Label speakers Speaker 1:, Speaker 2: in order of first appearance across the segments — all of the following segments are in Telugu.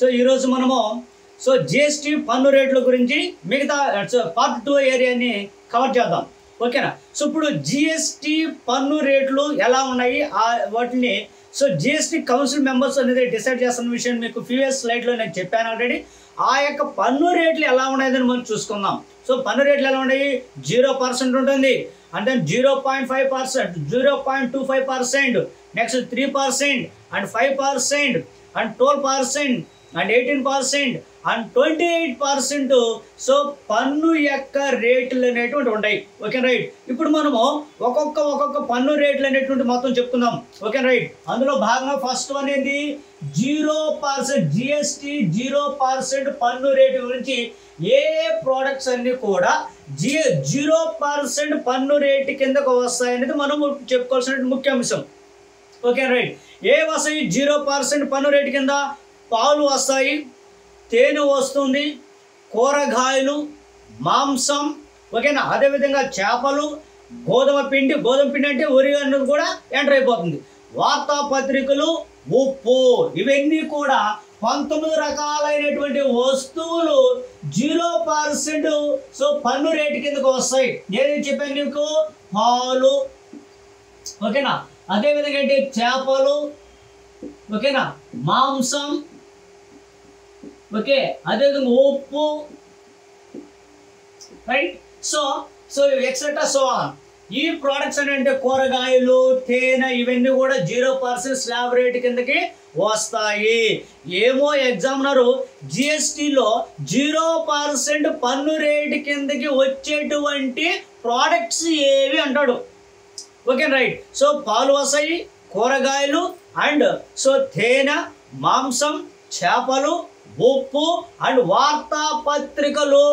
Speaker 1: సో ఈరోజు మనము సో జిఎస్టీ పన్ను రేట్ల గురించి మిగతా పార్ట్ 2 ఏరియాని కవర్ చేద్దాం. ఓకేనా? సో ఇప్పుడు జిఎస్టీ పన్ను రేట్లు ఎలా ఉన్నాయి వాటిని సో జిఎస్టీ కౌన్సిల్ మెంబర్స్ అనేది డిసైడ్ చేస్తున్న విషయం మీకు ప్రీవియస్ స్లైడ్లో నేను చెప్పాను ఆల్రెడీ. ఆ యొక్క పన్ను రేట్లు ఎలా ఉన్నాయని మనం చూసుకుందాం. సో పన్ను రేట్లు ఎలా ఉన్నాయి? 0% ఉంటుంది, అంటే 0.5%, 0.25%, next 3% and 5% and 12% and 18% and 28%. So పన్ను యొక్క రేట్లు అనేటువంటి ఉంటాయి. Okay right. ఇప్పుడు మనము ఒక్కొక్క పన్ను రేట్లు అనేటువంటి మొత్తం చెప్పుకుందాం. Okay right. అందులో భాగంగా ఫస్ట్ వన్ ఏంటి? 0% జిఎస్టీ 0% పన్ను రేటు గురించి ఏ ప్రోడక్ట్స్ అన్ని కూడా 0% పన్ను రేటు కిందకు వస్తాయనేది మనము చెప్పుకోవాల్సిన ముఖ్య అంశం. Okay right. ఏ వస్తాయి 0% పన్ను రేటు కింద? పాలు వస్తాయి, తేనె వస్తుంది, కూరగాయలు, మాంసం, ఓకేనా, అదేవిధంగా చేపలు, గోధుమ పిండి అంటే వరి అన్నది కూడా ఎంటర్ అయిపోతుంది, వార్తాపత్రికలు, ఉప్పు, ఇవన్నీ కూడా 19 రకాలైనటువంటి వస్తువులు 0% సో పన్ను రేటు కిందకు వస్తాయి. నేనేం చెప్పాను నీకు? పాలు, ఓకేనా, అదేవిధంగా అంటే చేపలు, ఓకేనా, మాంసం, ఓకే, అదేవిధంగా ఉప్పు, right. So etcetera so on. ఈ ప్రోడక్ట్స్ అంటే కూరగాయలు, తేనె, ఇవన్నీ కూడా 0% స్లాబ్ రేట్ కిందకి వస్తాయి. ఏమో ఎగ్జామినరు జిఎస్టీలో 0% పన్ను రేటు కిందకి వచ్చేటువంటి ప్రోడక్ట్స్ ఏవి అంటాడు. Okay right. సో పాలు వస్తాయి, కూరగాయలు అండ్ సో తేనె, మాంసం, చేపలు, ఉప్పు అండ్ వార్తాపత్రికలు,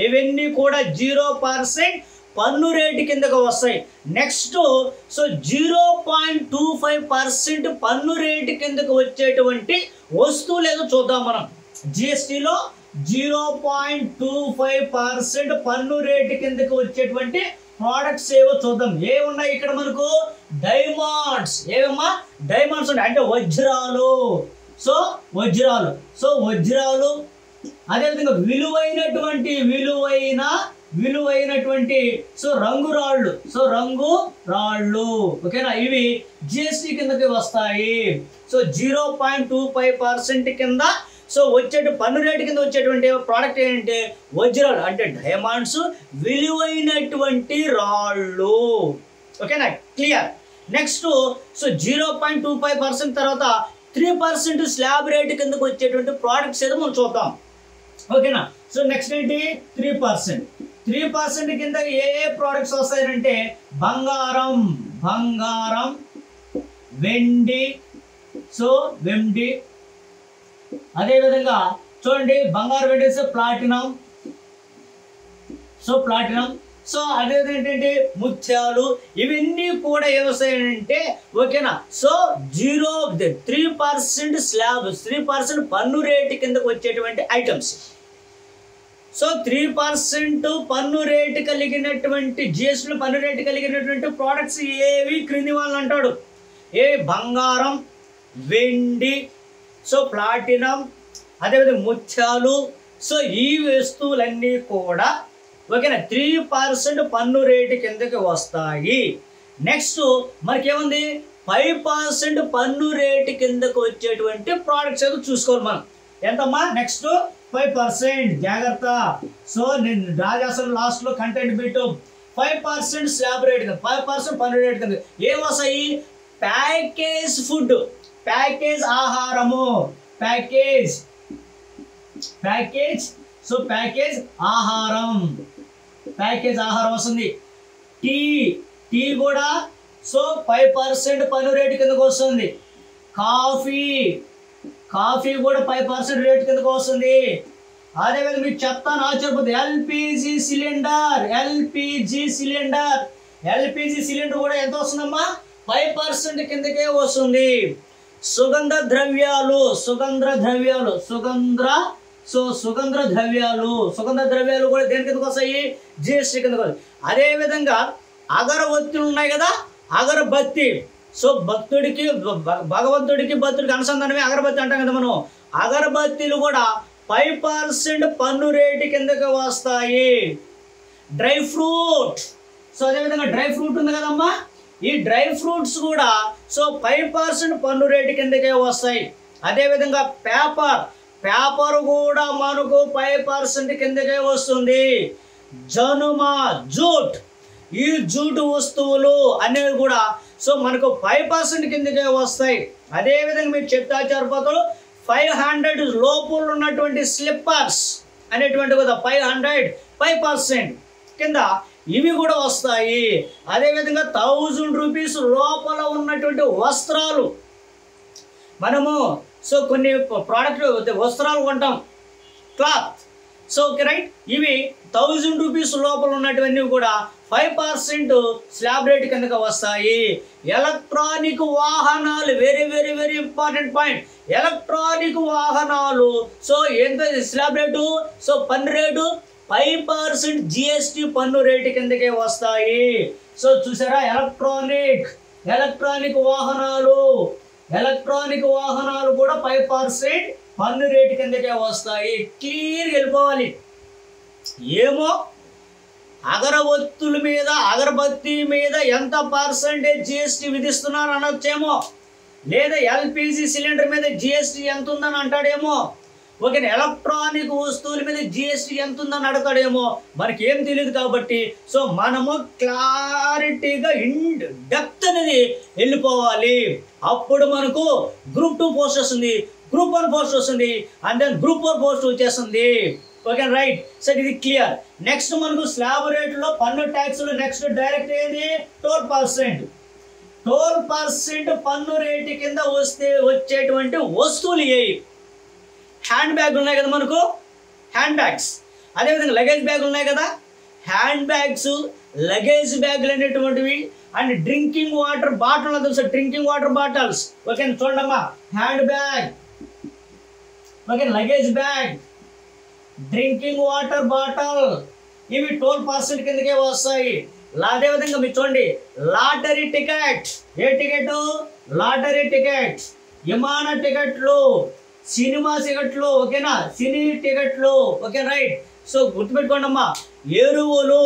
Speaker 1: ఇవన్నీ కూడా 0% పన్ను రేటు కిందకు వస్తాయి. నెక్స్ట్ సో 0.25% పన్ను రేటు కిందకు వచ్చేటువంటి వస్తువులు ఏదో చూద్దాం మనం. జిఎస్టీలో 0.25% పన్ను రేటు కిందకు వచ్చేటువంటి ప్రోడక్ట్స్ ఏవో చూద్దాం. ఏమున్నాయి ఇక్కడ మనకు? డైమండ్స్. ఏమమ్మా? డైమండ్స్ ఉన్నాయి, అంటే వజ్రాలు. సో వజ్రాలు, అదేవిధంగా విలువైనటువంటి సో రంగు రాళ్ళు, ఓకేనా, ఇవి జిఎస్టీ కిందకి వస్తాయి. సో 0.25% కింద సో పన్ను రేటు కింద వచ్చేటువంటి ప్రోడక్ట్ ఏంటంటే వజ్రాలు, అంటే డైమండ్స్, విలువైనటువంటి రాళ్ళు. ఓకేనా, క్లియర్. నెక్స్ట్ సో 0.25% తర్వాత 3% స్లాబ్ రేటు కిందకు వచ్చేటువంటి ప్రోడక్ట్స్ ఏదో మనం చూద్దాం. ఓకేనా. సో నెక్స్ట్ ఏంటి? 3% కింద ఏ ప్రోడక్ట్స్ వస్తాయంటే బంగారం, వెండి, సో వెండి, అదేవిధంగా చూడండి బంగారం, వెండి, ప్లాటినం, సో అదేవిధంగా ఏంటంటే ముత్యాలు, ఇవన్నీ కూడా ఏమొస్తాయంటే ఓకేనా. సో 3% పన్ను రేటు కిందకు వచ్చేటువంటి ఐటమ్స్. సో 3% పన్ను రేటు కలిగినటువంటి జిఎస్టీలో పన్ను రేటు కలిగినటువంటి ప్రోడక్ట్స్ ఏవి క్రింది వాళ్ళని అంటాడు? బంగారం, వెండి, సో ప్లాటినం, అదేవిధంగా ముత్యాలు, సో ఈ వస్తువులన్నీ కూడా ఓకేనా 3% పన్ను రేటు కిందకి వస్తాయి. నెక్స్ట్ మనకేముంది? 5% పన్ను రేటు కిందకు వచ్చేటువంటి ప్రోడక్ట్స్ ఏదో చూసుకోవాలి మనం. ఎంతమ్మా? నెక్స్ట్ 5%. జాగ్రత్త. సో నేను డ్రా చేస్తాను లాస్ట్లో కంటెంట్ బిట్. 5% స్లాబ్ రేట్ కింద, 5% పన్ను రేటు కింద ఏం వస్తాయి? ప్యాకేజ్ ఫుడ్, ప్యాకేజ్ ఆహారము, ప్యాకేజ్ ఆహారం వస్తుంది. టీ కూడా సో 5% పన్ను రేటు కిందకు వస్తుంది. కాఫీ కూడా 5% రేటు కిందకు వస్తుంది. అదేవిధంగా మీకు చెప్తాను ఆశ్చర్యపోతుంది, ఎల్పిజి సిలిండర్ కూడా ఎంత వస్తుందమ్మా? 5% కిందకే వస్తుంది. సుగంధ ద్రవ్యాలు కూడా దేని కిందకు వస్తాయి? జిఎస్టీ కిందకు వస్తాయి. అదేవిధంగా అగరబత్తులు ఉన్నాయి కదా, అగరబత్తి, సో భక్తుడికి అనుసంధానమే అగరబత్తి అంటాం కదా మనం. అగరబత్తీలు కూడా 5% పన్ను రేటు కిందకి వస్తాయి. డ్రై ఫ్రూట్, సో అదేవిధంగా డ్రై ఫ్రూట్ ఉంది కదమ్మా, ఈ డ్రై ఫ్రూట్స్ కూడా సో 5% పన్ను రేటు కిందకే వస్తాయి. అదేవిధంగా పేపర్ కూడా మనకు 5% కిందకే వస్తుంది. జనుమ, జూట్, ఈ జూటు వస్తువులు అనేవి కూడా సో మనకు 5% కిందకే వస్తాయి. అదేవిధంగా మీరు చెత్తాచారపతులు 500 లోపల ఉన్నటువంటి స్లిప్పర్స్ అనేటువంటి కూడా 5% కింద ఇవి కూడా వస్తాయి. అదేవిధంగా 1000 రూపీస్ లోపల ఉన్నటువంటి వస్త్రాలు, మనము సో కొన్ని వస్త్రాలు కొంటాం, క్లాత్, సో ఓకే రైట్, ఇవి 1000 రూపీస్ లోపల ఉన్నటువంటి కూడా 5% స్లాబ్ రేట్ కిందకి వస్తాయి. ఎలక్ట్రానిక్ వాహనాలు, very very very important point, electronic వాహనాలు సో ఎంత స్లాబ్ రేటు, సో పన్ను రేటు 5% జిఎస్టి పన్ను రేటు కిందకే వస్తాయి. సో చూసారా, ఎలక్ట్రానిక్ వాహనాలు కూడా 5% పన్ను రేటు కిందకే వస్తాయి. క్లియర్గా వెళ్ళిపోవాలి. ఏమో అగరబత్తి మీద ఎంత పర్సెంటేజ్ జిఎస్టి విధిస్తున్నారు అనొచ్చేమో, లేదా ఎల్పిజి సిలిండర్ మీద జిఎస్టి ఎంత ఉందని అంటాడేమో, ఓకే, ఎలక్ట్రానిక్ వస్తువుల మీద జిఎస్టి ఎంత ఉందని అడతాడేమో, మనకి ఏం తెలియదు. కాబట్టి సో మనము క్లారిటీగా ఇన్ డెప్త్ అనేది వెళ్ళిపోవాలి. అప్పుడు మనకు గ్రూప్ 2 పోస్ట్ వస్తుంది, గ్రూప్ 1 పోస్ట్ వస్తుంది, అండ్ దెన్ గ్రూప్ 4 పోస్ట్ వచ్చేస్తుంది. ఓకే రైట్, సో ఇది క్లియర్. నెక్స్ట్ మనకు స్లాబ్ రేట్లో పన్ను ట్యాక్స్లు, నెక్స్ట్ డైరెక్ట్ ఏంది 12% పన్ను రేటు కింద వచ్చేటువంటి వస్తువులు ఏవి? హ్యాండ్ బ్యాగ్లు ఉన్నాయి కదా మనకు, హ్యాండ్ బ్యాగ్స్, అదేవిధంగా లగేజ్ బ్యాగులు ఉన్నాయి కదా, హ్యాండ్ బ్యాగ్స్, లగేజ్ బ్యాగులు అనేటువంటివి, అండ్ డ్రింకింగ్ వాటర్ బాటిల్ తెలుసు, డ్రింకింగ్ వాటర్ బాటిల్స్, ఓకే చూడమ్మా, hand bag, okay, luggage bag, drinking water bottle, ఇవి 12% కిందకే వస్తాయి. అదేవిధంగా మీరు చూడండి, లాటరీ టికెట్, ఏ టికెట్? లాటరీ టికెట్, విమాన టికెట్లు, సినిమా టికెట్లు, ఓకేనా, సినీ టికెట్లు, ఓకే రైట్. సో గుర్తుపెట్టుకోండి అమ్మా, ఎరువులు,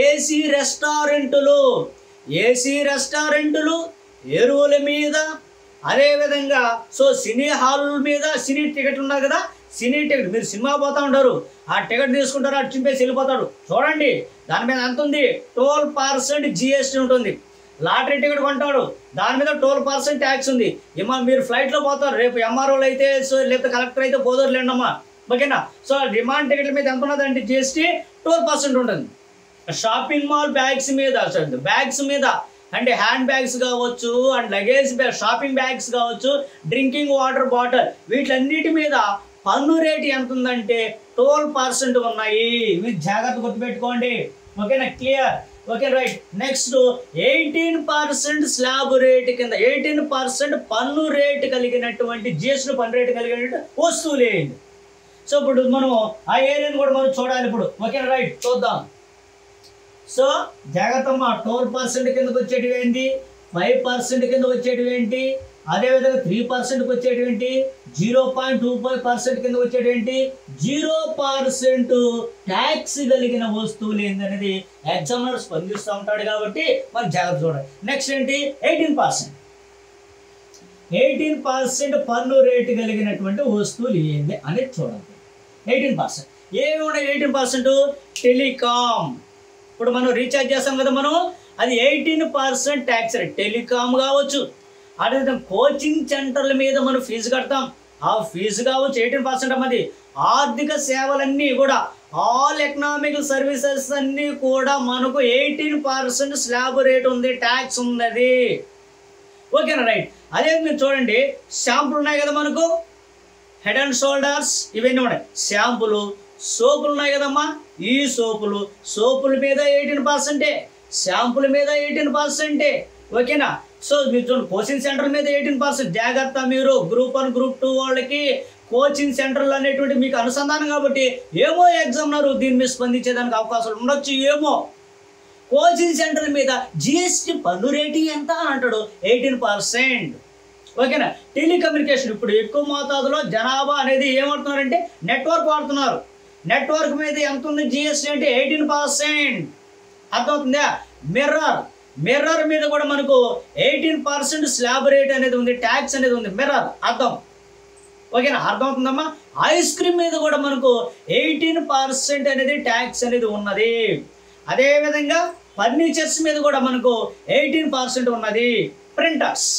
Speaker 1: ఏసీ రెస్టారెంట్లు, ఎరువుల మీద, అదేవిధంగా సో సినీ హాల్ మీద సినీ టికెట్లు ఉన్నాయి కదా, సినీ టికెట్, మీరు సినిమా పోతూ ఉంటారు, ఆ టికెట్ తీసుకుంటారు, అటు చింపేసి వెళ్ళిపోతాడు, చూడండి దాని మీద ఎంత ఉంది, 12% జిఎస్టీ ఉంటుంది. లాటరీ టికెట్ కొంటాడు, దాని మీద 12% ట్యాక్స్ ఉంది. మీరు ఫ్లైట్లో పోతారు, రేపు ఎంఆర్ఓలు అయితే సో లేకపోతే కలెక్టర్ అయితే పోదోరులేండి అమ్మా, ఓకేనా. సో విమాన టికెట్ల మీద ఎంత ఉన్నదంటే జిఎస్టీ 12% ఉంటుంది. షాపింగ్ మాల్ బ్యాగ్స్ మీద అంటే హ్యాండ్ బ్యాగ్స్ కావచ్చు, and luggage bag, shopping bags కావచ్చు, డ్రింకింగ్ వాటర్ బాటిల్, వీటన్నిటి మీద పన్ను రేటు ఎంత ఉందంటే 12% ఉన్నాయి. మీరు జాగ్రత్త గుర్తుపెట్టుకోండి, ఓకేనా, clear, okay right. Next 18% slab rate కింద, 18% పన్ను రేటు కలిగినటువంటి జిఎస్టీ పన్ను రేటు కలిగినటువంటి వస్తువులు ఏంటి? సో ఇప్పుడు మనం ఆ ఏరియాని కూడా మనం చూడాలి ఇప్పుడు, ఓకేనా రైట్, చూద్దాం. సో జాగ్రత్తమ్మా, 12% కిందకు వచ్చేటివి ఏంటి, 5% కింద వచ్చేటివి ఏంటి, అదేవిధంగా 3%కి వచ్చేటివి ఏంటి, 0.25% కింద వచ్చేటివి ఏంటి, 0% ట్యాక్స్ కలిగిన వస్తువులు ఏంటనేది ఎగ్జామినర్ స్పందిస్తూ ఉంటాడు కాబట్టి మనం జాగ్రత్త చూడాలి. నెక్స్ట్ ఏంటి, 18% పన్ను రేటు కలిగినటువంటి వస్తువులు ఏంటి అనేది చూడాలి. 18% ఏమి ఉన్నాయి? 18% టెలికాం, ఇప్పుడు మనం రీఛార్జ్ చేస్తాం కదా మనం, అది 18% ట్యాక్స్ రేట్, టెలికాం కావచ్చు, అదేవిధంగా కోచింగ్ సెంటర్ల మీద మనం ఫీజు కడతాం, ఆ ఫీజు కావచ్చు 18% అన్నది. ఆర్థిక సేవలన్నీ కూడా, ఆల్ ఎకనామిక్ సర్వీసెస్ అన్నీ కూడా మనకు 18% స్లాబ్ రేట్ ఉంది, ట్యాక్స్ ఉన్నది, ఓకేనా రైట్. అదే మీరు చూడండి, షాంపులు ఉన్నాయి కదా మనకు, హెడ్ అండ్ షోల్డర్స్, ఇవన్నీ ఉన్నాయి, షాంపులు, సోపులు ఉన్నాయి కదమ్మా, ఈ సోపుల మీద 18%, షాంపుల మీద 18%, ఓకేనా. సో మీరు చూడండి, కోచింగ్ సెంటర్ మీద 18%. జాగ్రత్త, మీరు గ్రూప్ 1 గ్రూప్ 2 వాళ్ళకి కోచింగ్ సెంటర్లు అనేటువంటి మీకు అనుసంధానం కాబట్టి ఏమో ఎగ్జామినర్ దీని మీద స్పందించేదానికి అవకాశాలు ఉండొచ్చు, ఏమో. కోచింగ్ సెంటర్ మీద జిఎస్టీ పన్ను రేటు ఎంత అంటాడు, 18%, ఓకేనా. టెలికమ్యూనికేషన్ ఇప్పుడు ఎక్కువ మోతాదులో జనాభా అనేది ఏమంటున్నారంటే నెట్వర్క్ వాడుతున్నారు. నెట్వర్క్ మీద ఎంత ఉంది జిఎస్టీ అంటే 18%. అర్థమవుతుందా. మిర్రర్ మీద కూడా మనకు 18% స్లాబ్ రేట్ అనేది ఉంది, ట్యాక్స్ అనేది ఉంది. మిర్రర్ అర్థం ఓకేనా, అర్థమవుతుందమ్మా. ఐస్ క్రీమ్ మీద కూడా మనకు 18% అనేది ట్యాక్స్ అనేది ఉన్నది. అదేవిధంగా ఫర్నిచర్స్ మీద కూడా మనకు 18% ఉన్నది. ప్రింటర్స్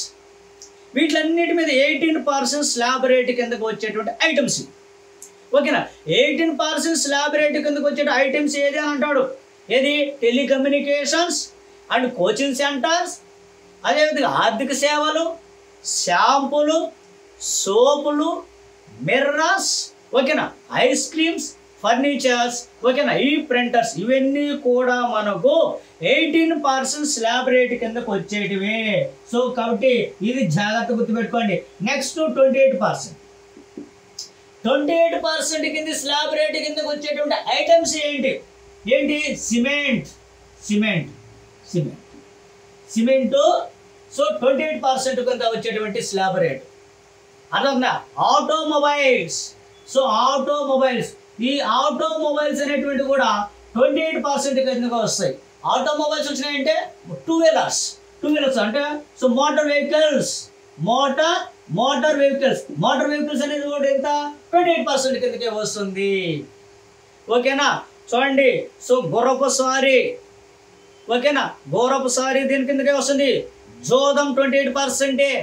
Speaker 1: వీటిలన్నిటి మీద 18% స్లాబ్ రేట్ కిందకు వచ్చేటువంటి ఐటమ్స్. ఓకేనా. 18% స్లాబ్ రేట్ కిందకు వచ్చే ఐటమ్స్ ఏది అని అంటాడు. ఏది? టెలికమ్యూనికేషన్స్ అండ్ కోచింగ్ సెంటర్స్, అదేవిధంగా ఆర్థిక సేవలు, షాంపులు, సోపులు, మిర్రర్స్, ఓకేనా, ఐస్ క్రీమ్స్, ఫర్నిచర్స్, ఓకేనా, ఈ ప్రింటర్స్ ఇవన్నీ కూడా మనకు 18% స్లాబ్ రేట్ కిందకు వచ్చేటివే. సో కాబట్టి ఇది జాగ్రత్త గుర్తుపెట్టుకోండి. నెక్స్ట్ 28%. 28% కింద స్లాబ్ రేట్ కిందకు వచ్చేటువంటి ఐటమ్స్ ఏంటి? సిమెంట్. సో 28% కింద వచ్చేటువంటి స్లాబ్ రేట్. అర్థంగా ఆటోమొబైల్స్. సో ఆటోమొబైల్స్, ఈ ఆటోమొబైల్స్ అనేటువంటి కూడా 28% కిందకు వస్తాయి. ఆటోమొబైల్స్ వచ్చినాయంటే టూ వీలర్స్ అంటే సో మోటార్ వెహికల్స్ అనేది కూడా ఎంత 28% కిందకే వస్తుంది. ఓకేనా. చూడండి. సో గుర్రపు స్వారీ, ఓకేనా, గుర్రపు స్వారీ దీని కిందకే వస్తుంది. జోదం 28%.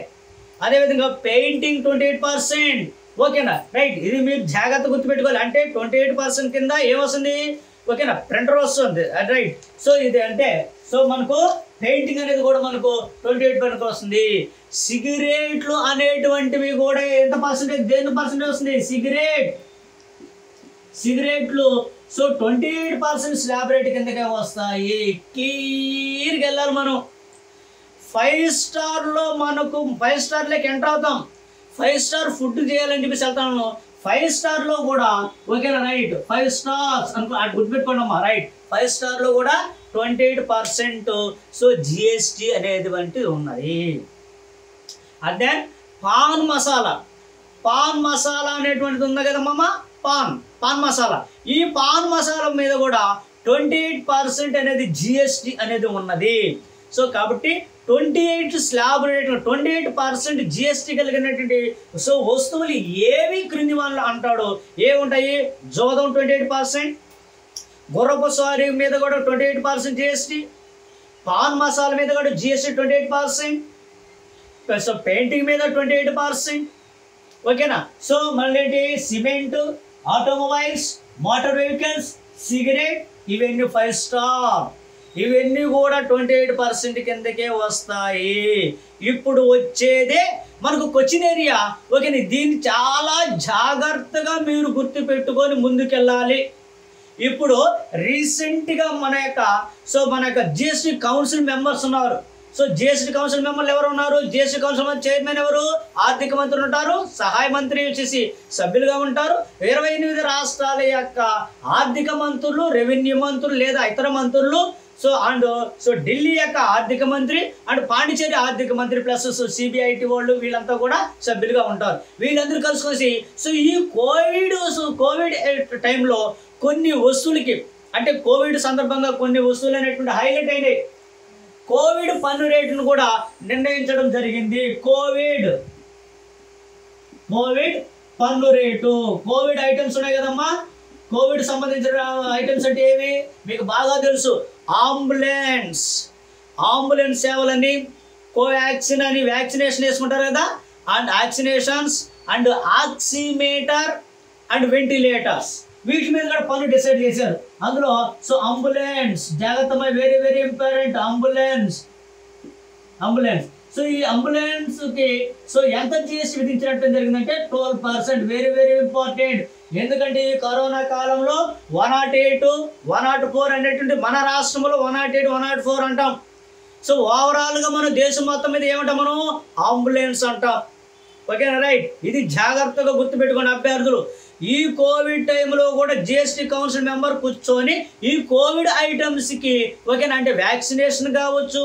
Speaker 1: అదేవిధంగా పెయింటింగ్ 28%. ఓకేనా, రైట్. ఇది మీరు జాగ్రత్త గుర్తుపెట్టుకోవాలి. అంటే 28% కింద ఏమొస్తుంది? ఓకేనా, ప్రింటర్ వస్తుంది, రైట్. సో ఇది అంటే సో మనకు పెయింటింగ్ అనేది కూడా మనకు 28% వస్తుంది. సిగరెట్లు అనేటువంటివి కూడా ఎంత పర్సెంటేజ్, దేని పర్సెంటేజ్ వస్తుంది? సిగరెట్లు సో 28% స్లాబ్ రేట్ కిందకే వస్తాయి. క్లియర్గా వెళ్ళాలి మనం. 5 స్టార్లో మనకు 5 స్టార్లోకి ఎంటర్ అవుతాం. 5 స్టార్ ఫుడ్ చేయాలని చెప్పేసి వెళ్తాను. 5 స్టార్లో కూడా ఓకేనా, రైట్, 5 స్టార్స్ అనుకో, అటు గుర్తుపెట్టుకోండి అమ్మా, రైట్. 5 స్టార్లో కూడా 28% సో జిఎస్టీ అనేది ఉన్నది. అదే పాన్ మసాలా అనేటువంటిది ఉంది కదమ్మా, పాన్ మసాలా. ఈ పాన్ మసాలా మీద కూడా 28% అనేది జిఎస్టీ అనేది ఉన్నది. సో కాబట్టి 28 స్లాబ్ రేట్ 28% జిఎస్టీ కలిగినటువంటి సో వస్తువులు ఏవి క్రింది వాళ్ళు అంటాడు? ఏముంటాయి? జోదం 28%, గుర్రపు స్వారీ మీద కూడా 28% జిఎస్టీ, పాన్ మసాలా మీద కూడా జిఎస్టీ 28%, సో పెయింటింగ్ మీద 28%. ఓకేనా. సో మళ్ళీ ఏంటి? Cement, automobiles, motor vehicles, cigarette, ఇవన్నీ 5 స్టార్, ఇవన్నీ కూడా 28% కిందకే వస్తాయి. ఇప్పుడు వచ్చేదే మనకు క్వశ్చన్ ఏరియా. ఓకే, దీన్ని చాలా జాగ్రత్తగా మీరు గుర్తుపెట్టుకొని ముందుకెళ్ళాలి. ఇప్పుడు రీసెంట్గా మన యొక్క జిఎస్టీ కౌన్సిల్ మెంబర్స్ ఉన్నారు. సో జిఎస్టీ కౌన్సిల్ మెంబర్లు ఎవరు ఉన్నారు? జిఎస్టీ కౌన్సిల్ చైర్మన్ ఎవరు? ఆర్థిక మంత్రి ఉంటారు, సహాయ మంత్రి వచ్చేసి సభ్యులుగా ఉంటారు. 28 రాష్ట్రాల యొక్క ఆర్థిక మంత్రులు, రెవెన్యూ మంత్రులు లేదా ఇతర మంత్రులు, సో ఢిల్లీ యొక్క ఆర్థిక మంత్రి అండ్ పాండిచేరి ఆర్థిక మంత్రి ప్లస్ సిబిఐటి వాళ్ళు వీళ్ళంతా కూడా సభ్యులుగా ఉంటారు. వీళ్ళందరూ కలుసుకొసి సో ఈ కోవిడ్ టైంలో కొన్ని వస్తువులకి, అంటే కోవిడ్ సందర్భంగా కొన్ని వస్తువులు అనేటువంటి హైలైట్ అయినాయి. కోవిడ్ పన్ను రేటును కూడా నిర్ణయించడం జరిగింది. కోవిడ్ పన్ను రేటు. కోవిడ్ ఐటమ్స్ ఉన్నాయి కదమ్మా, కోవిడ్ సంబంధించిన ఐటమ్స్ అంటే ఏవి మీకు బాగా తెలుసు. అంబులెన్స్ సేవలని, కోవాక్సిన్ అని వ్యాక్సినేషన్ వేసుకుంటారు కదా, and vaccinations and oximeter and ventilators, వీటి మీద కూడా పన్ను డిసైడ్ చేశారు. అందులో సో అంబులెన్స్ జాగ్రత్త, very very important. Ambulance so ఈ అంబులెన్స్కి సో ఎంత జిఎస్టీ విధించినట్టు జరిగిందంటే 12%. Very very important. ఎందుకంటే ఈ కరోనా కాలంలో 108, 104 అనేటువంటి మన రాష్ట్రంలో 108, 104 అంటాం. సో ఓవరాల్గా మన దేశం మొత్తం మీద ఏమంటాం మనం? అంబులెన్స్ అంటాం. ఓకేనా, రైట్. ఇది జాగ్రత్తగా గుర్తుపెట్టుకోండి అభ్యర్థులు. ఈ కోవిడ్ టైంలో కూడా జిఎస్టీ కౌన్సిల్ మెంబర్ కూర్చొని ఈ కోవిడ్ ఐటమ్స్కి ఓకేనా, అంటే వ్యాక్సినేషన్ కావచ్చు,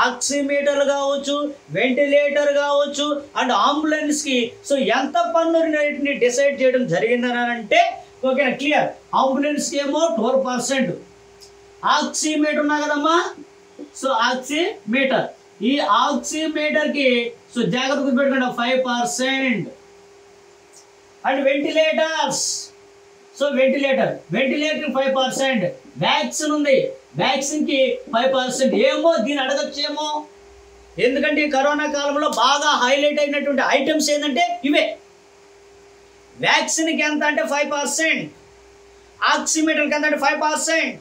Speaker 1: ఆక్సిమీటర్ కావచ్చు, వెంటిలేటర్ కావచ్చు అండ్ అంబులెన్స్కి సో ఎంత పన్ను రేట్ని డిసైడ్ చేయడం జరిగిందని అంటే ఓకేనా క్లియర్. అంబులెన్స్కి ఏమో 12%, ఆక్సిమీటర్ ఉన్నా కదమ్మా, సో ఆక్సిమీటర్, ఈ ఆక్సిమీటర్కి సో జాగ్రత్త గుర్తుపెట్టుకోండి 5%. And ventilators, so ventilator 5%, vaccine ఉంది, వ్యాక్సిన్కి 5%. ఏమో దీన్ని అడగచ్చేమో, ఎందుకంటే ఈ కరోనా కాలంలో బాగా హైలైట్ అయినటువంటి ఐటమ్స్ ఏంటంటే ఇవే. వ్యాక్సిన్కి ఎంత అంటే 5%, ఆక్సిమీటర్కి ఎంత అంటే 5%,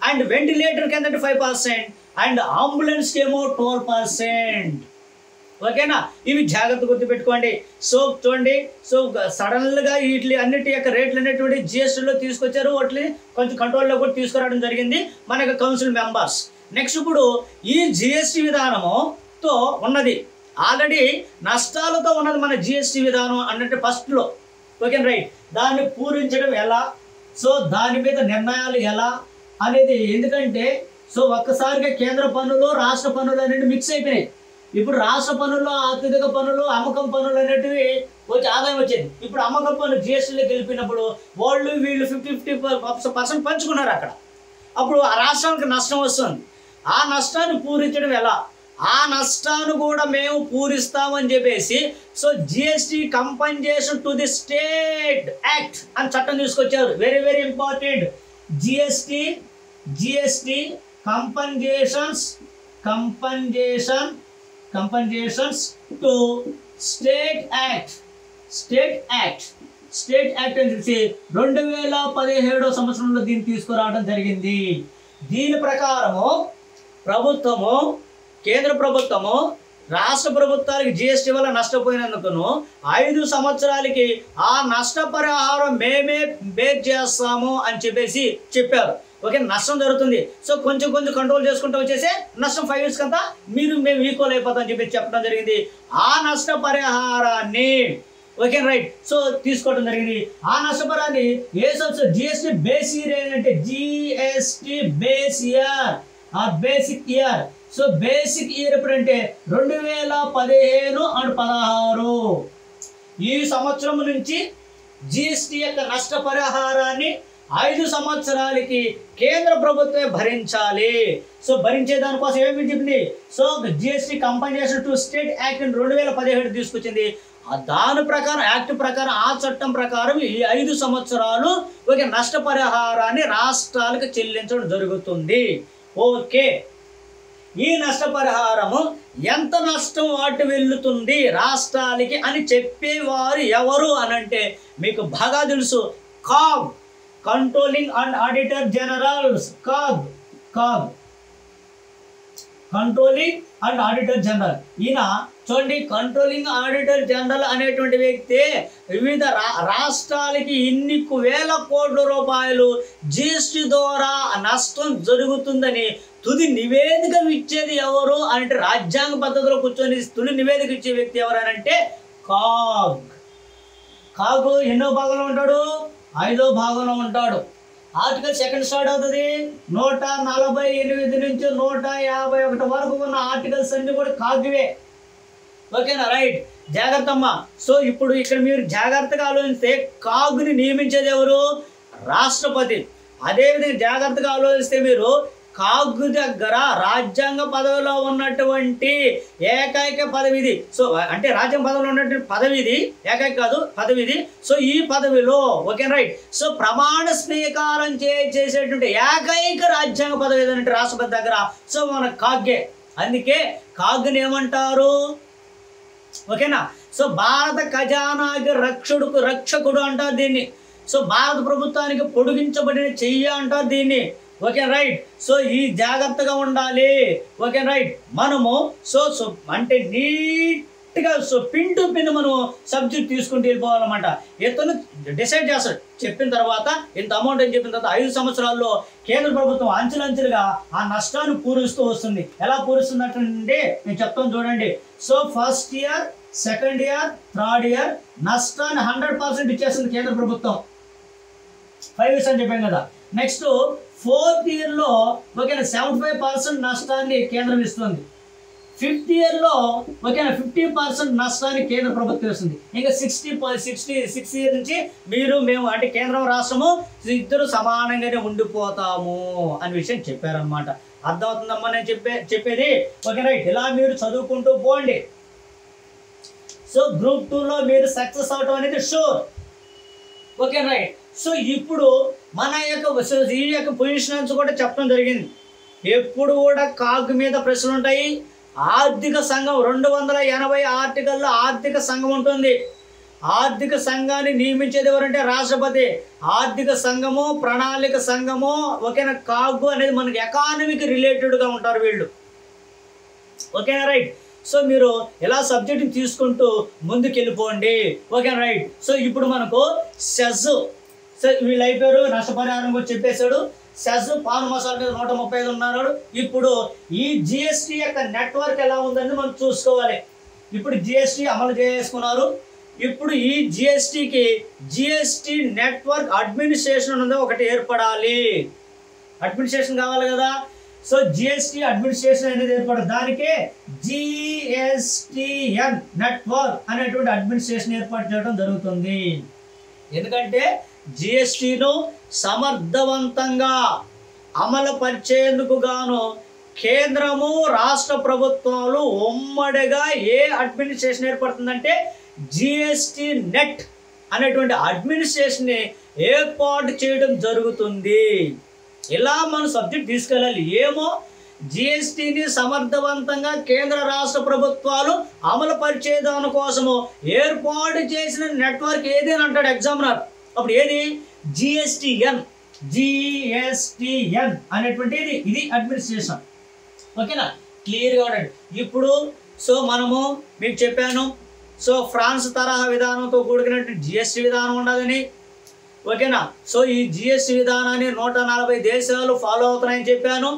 Speaker 1: అండ్ వెంటిలేటర్కి ఎంత అంటే 5%, అండ్ అంబులెన్స్కి ఏమో 12%. ఓకేనా, ఇవి జాగ్రత్త గుర్తుపెట్టుకోండి. సో చూడండి, సో సడన్గా వీటి అన్నిటి యొక్క రేట్లు అనేటువంటి జిఎస్టీలో తీసుకొచ్చారు, వాటిని కొంచెం కంట్రోల్లో కూడా తీసుకురావడం జరిగింది మన యొక్క కౌన్సిల్ మెంబర్స్. నెక్స్ట్ ఇప్పుడు ఈ జిఎస్టీ విధానముతో ఉన్నది ఆల్రెడీ నష్టాలతో ఉన్నది మన జిఎస్టీ విధానం అన్నట్టు ఫస్ట్లో. ఓకే రైట్, దాన్ని పూరించడం ఎలా, సో దాని మీద నిర్ణయాలు ఎలా అనేది, ఎందుకంటే సో ఒక్కసారిగా కేంద్ర పన్నులు రాష్ట్ర పన్నులు అనేవి మిక్స్ అయిపోయినాయి. ఇప్పుడు రాష్ట్ర పన్నుల్లో అత్యధిక పన్నులు అమ్మకం పన్నులు అనేటివి వచ్చి ఆదాయం వచ్చేది. ఇప్పుడు అమ్మకం పన్ను జిఎస్టీలోకి వెళ్ళిపోయినప్పుడు వీళ్ళు 50% పంచుకున్నారు అక్కడ. అప్పుడు ఆ రాష్ట్రానికి నష్టం వస్తుంది. ఆ నష్టాన్ని పూరించడం ఎలా, ఆ నష్టాన్ని కూడా మేము పూరిస్తామని చెప్పేసి so GST compensation to the state act అని చట్టం తీసుకొచ్చారు. Very very important. GST compensations to state act అని చెప్పి 2017 సంవత్సరంలో దీన్ని తీసుకురావడం జరిగింది. దీని ప్రకారము ప్రభుత్వము, కేంద్ర ప్రభుత్వము రాష్ట్ర ప్రభుత్వానికి జిఎస్టీ వల్ల నష్టపోయినందుకును 5 సంవత్సరాలకి ఆ నష్టపరిహారం మేమే బేర్ చేస్తాము అని చెప్పేసి చెప్పారు. ఓకే, నష్టం జరుగుతుంది, సో కొంచెం కంట్రోల్ చేసుకుంటూ వచ్చేసి నష్టం 5 years కంతా మేము ఈక్వల్ అయిపోతామని చెప్పేసి చెప్పడం జరిగింది. ఆ నష్టపరిహారాన్ని ఓకే రైట్ సో తీసుకోవడం జరిగింది. ఆ నష్టపరిహారాన్ని ఏ సంవత్సరం జిఎస్టీ బేస్ ఇయర్ ఏంటంటే GST base year are basic year. So basic year ఎప్పుడంటే 2015 అండ్ 16. ఈ సంవత్సరం నుంచి జిఎస్టీ యొక్క నష్టపరిహారాన్ని 5 సంవత్సరాలకి కేంద్ర ప్రభుత్వమే భరించాలి. సో భరించే దానికోసం ఏమి చెప్పింది, so GST compensation to state act 2017 తీసుకొచ్చింది. దాని ప్రకారం యాక్ట్ ప్రకారం ఆ చట్టం ప్రకారం ఈ 5 సంవత్సరాలు ఒక నష్టపరిహారాన్ని రాష్ట్రాలకు చెల్లించడం జరుగుతుంది. ఓకే, ఈ నష్టపరిహారము ఎంత నష్టం వాటి వెళ్తుంది రాష్ట్రాలకి అని చెప్పేవారు ఎవరు అనంటే మీకు బాగా తెలుసు, CAG, controlling and auditor generals. CAG controlling and auditor general. ఈయన చూడండి, కంట్రోలింగ్ ఆడిటర్ జనరల్ అనేటువంటి వ్యక్తి వివిధ రాష్ట్రాలకి ఇన్ని వేల కోట్ల రూపాయలు జిఎస్టీ ద్వారా నష్టం జరుగుతుందని తుది నివేదిక ఇచ్చేది ఎవరు అంటే రాజ్యాంగ పద్ధతిలో కూర్చొని తుది నివేదిక ఇచ్చే వ్యక్తి ఎవరనంటే కాగ్ ఎన్నో భాగంలో ఉంటాడు, 5వ భాగంలో ఉంటాడు. ఆర్టికల్ సెకండ్ స్టార్ట్ అవుతుంది 148 నుంచి 151 వరకు ఉన్న ఆర్టికల్స్ అన్ని కూడా కాగ్వే. ఓకేనా రైట్, జాగ్రత్త అమ్మా. సో ఇప్పుడు ఇక్కడ మీరు జాగ్రత్తగా ఆలోచిస్తే కాగ్ని నియమించేది ఎవరు, రాష్ట్రపతి. అదేవిధంగా జాగ్రత్తగా ఆలోచిస్తే మీరు కాగ్ దగ్గర రాజ్యాంగ పదవిలో ఉన్నటువంటి ఏకైక పదవిది. సో అంటే రాజ్యాంగ పదవిలో ఉన్నటువంటి పదవిది, ఏకైక కాదు పదవిది. సో ఈ పదవిలో ఓకే రైట్ సో ప్రమాణ స్వీకారం చేసేటువంటి ఏకైక రాజ్యాంగ పదవి ఏదంటే రాష్ట్రపతి దగ్గర. సో మన కాగ్గే, అందుకే కాగ్ని ఏమంటారు ఓకేనా. సో భారత ఖజానాకి రక్షకుడు అంటారు దీన్ని. సో భారత ప్రభుత్వానికి పొడిగించబడిన చెయ్యి అంటారు దీన్ని. ఓకే రైట్, సో ఈ జాగ్రత్తగా ఉండాలి. ఓకే రైట్, మనము సో అంటే నీట్ కరెక్ట్గా పిన్ టు పిన్ మనం సబ్జెక్ట్ తీసుకుంటూ వెళ్ళిపోవాలన్నమాట. ఇతను డిసైడ్ చేస్తాడు. చెప్పిన తర్వాత ఇంత అమౌంట్ అని చెప్పిన తర్వాత 5 సంవత్సరాల్లో కేంద్ర ప్రభుత్వం అంచెలంచెలుగా ఆ నష్టాన్ని పూరిస్తూ వస్తుంది. ఎలా పూరిస్తున్నట్టే నేను చెప్తాను చూడండి. So first year, second year, third year నష్టాన్ని 100% ఇచ్చేస్తుంది కేంద్ర ప్రభుత్వం. 5 years అని చెప్పాం కదా. నెక్స్ట్ 4th ఇయర్లో ఓకేనా 75% నష్టాన్ని కేంద్రం ఇస్తుంది. 5th ఇయర్లో ఓకేనా 50% నష్టాన్ని కేంద్ర ప్రభుత్వం ఇస్తుంది. ఇంకా 66 ఇయర్ నుంచి మేము అంటే కేంద్రం రాష్ట్రము ఇద్దరు సమానంగానే ఉండిపోతాము అనే విషయం చెప్పారనమాట. అర్థమవుతుందమ్మా నేను చెప్పేది? Okay right. ఇలా మీరు చదువుకుంటూ పోండి. సో గ్రూప్ 2లో మీరు సక్సెస్ అవటం అనేది షూర్. Okay right. సో ఇప్పుడు మన ఈ యొక్క పొజిషన్స్ కూడా చెప్పడం జరిగింది. ఎప్పుడు కూడా కాగ్ మీద ప్రశ్నలు ఉంటాయి. ఆర్థిక సంఘం 280 ఆర్టికల్లో ఆర్థిక సంఘం ఉంటుంది. ఆర్థిక సంఘాన్ని నియమించేది ఎవరంటే రాష్ట్రపతి. ఆర్థిక సంఘము, ప్రణాళిక సంఘము ఓకేనా కాగ్ అనేది మనకి ఎకానమీకి రిలేటెడ్గా ఉంటారు వీళ్ళు. ఓకేనా రైట్. సో మీరు ఎలా సబ్జెక్ట్ని తీసుకుంటూ ముందుకు వెళ్ళిపోండి. Okay right. సో ఇప్పుడు మనకు సెజ్ వీళ్ళు అయిపోయారు. నష్టపరిహారం కూడా చెప్పేశాడు. సెజ్ పాన్ మసాలా మీద 135 ఉన్నాడు. ఇప్పుడు ఈ జిఎస్టీ యొక్క నెట్వర్క్ ఎలా ఉందని మనం చూసుకోవాలి. ఇప్పుడు జిఎస్టీ అమలు చేసుకున్నారు. ఇప్పుడు ఈ జిఎస్టీ నెట్వర్క్ అడ్మినిస్ట్రేషన్ అనేది ఒకటి ఏర్పడాలి. అడ్మినిస్ట్రేషన్ కావాలి కదా. సో జిఎస్టీ అడ్మినిస్ట్రేషన్ అనేది ఏర్పడాలి. దానికే జిఎస్టిఎన్ నెట్వర్క్ అనేటువంటి అడ్మినిస్ట్రేషన్ ఏర్పాటు చేయడం జరుగుతుంది. ఎందుకంటే జిఎస్టీను సమర్థవంతంగా అమలు పరిచేందుకు గాను కేంద్రము, రాష్ట్ర ప్రభుత్వాలు ఉమ్మడిగా ఏ అడ్మినిస్ట్రేషన్ ఏర్పడుతుందంటే జిఎస్టీ నెట్ అనేటువంటి అడ్మినిస్ట్రేషన్ని ఏర్పాటు చేయడం జరుగుతుంది. ఇలా మనం సబ్జెక్ట్ తీసుకెళ్ళాలి. ఏమో జిఎస్టీని సమర్థవంతంగా కేంద్ర రాష్ట్ర ప్రభుత్వాలు అమలు పరిచేదాని కోసము ఏర్పాటు చేసిన నెట్వర్క్ ఏది అని అంటాడు ఎగ్జామినర్. అప్పుడు ఏది? జిఎస్టిఎన్ అనేటువంటిది ఇది అడ్మినిస్ట్రేషన్. ఓకేనా? క్లియర్గా ఉండండి. ఇప్పుడు సో మనము మీకు చెప్పాను. సో ఫ్రాన్స్ తరహా విధానంతో కూడుకున్నటువంటి జిఎస్టీ విధానం ఉండదని. ఓకేనా? సో ఈ జిఎస్టీ విధానాన్ని 140 దేశాలు ఫాలో అవుతున్నాయని చెప్పాను.